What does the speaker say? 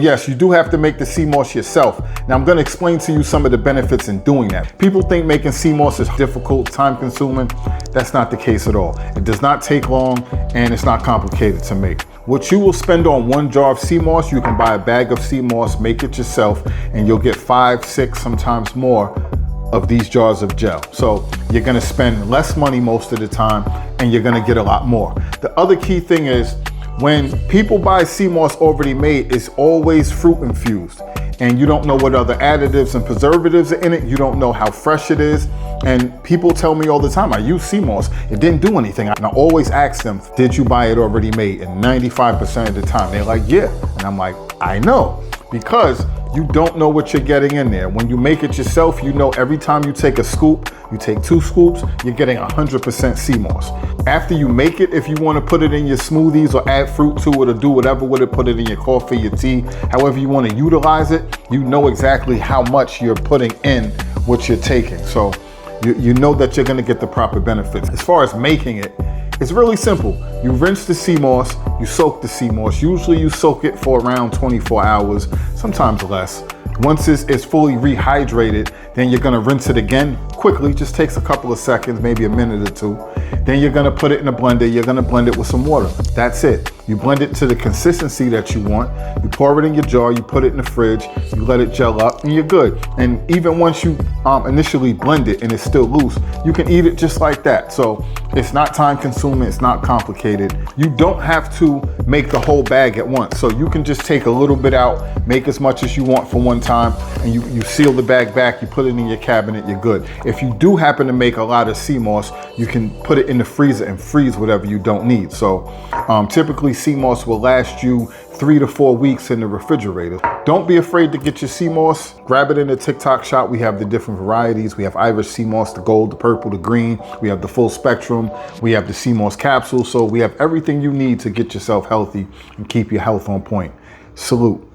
Yes, you do have to make the sea moss yourself. Now I'm gonna explain to you some of the benefits in doing that. People think making sea moss is difficult, time consuming. That's not the case at all. It does not take long and it's not complicated to make. What you will spend on 1 jar of sea moss, you can buy a bag of sea moss, make it yourself, and you'll get 5, 6, sometimes more of these jars of gel. So you're gonna spend less money most of the time and you're gonna get a lot more. The other key thing is, when people buy sea moss already made, it's always fruit infused. And you don't know what other additives and preservatives are in it. You don't know how fresh it is. And people tell me all the time, I use sea moss, it didn't do anything. And I always ask them, did you buy it already made? And 95% of the time, they're like, yeah. And I'm like, I know, because you don't know what you're getting in there. When you make it yourself, you know every time you take a scoop, you take 2 scoops, you're getting 100% sea moss. After you make it, if you want to put it in your smoothies or add fruit to it or do whatever with it, put it in your coffee, your tea, however you want to utilize it, you know exactly how much you're putting in what you're taking. So you know that you're going to get the proper benefits. As far as making it, it's really simple. You rinse the sea moss, you soak the sea moss. Usually you soak it for around 24 hours, sometimes less. Once it's fully rehydrated, then you're gonna rinse it again quickly. Just takes a couple of seconds, maybe a minute or 2. Then you're gonna put it in a blender. You're gonna blend it with some water. That's it. You blend it to the consistency that you want. You pour it in your jar, you put it in the fridge, you let it gel up, and you're good. And even once you initially blend it and it's still loose, you can eat it just like that. So it's not time consuming, it's not complicated. You don't have to make the whole bag at once. So you can just take a little bit out, make as much as you want for one time, and you seal the bag back, you put it in your cabinet, you're good. If you do happen to make a lot of sea moss, you can put it in the freezer and freeze whatever you don't need. So typically sea moss will last you 3 to 4 weeks in the refrigerator. Don't be afraid to get your sea moss. Grab it in the TikTok shop. We have the different varieties. We have Irish sea moss, the gold, the purple, the green. We have the full spectrum. We have the sea moss capsule. So we have everything you need to get yourself healthy and keep your health on point. Salute.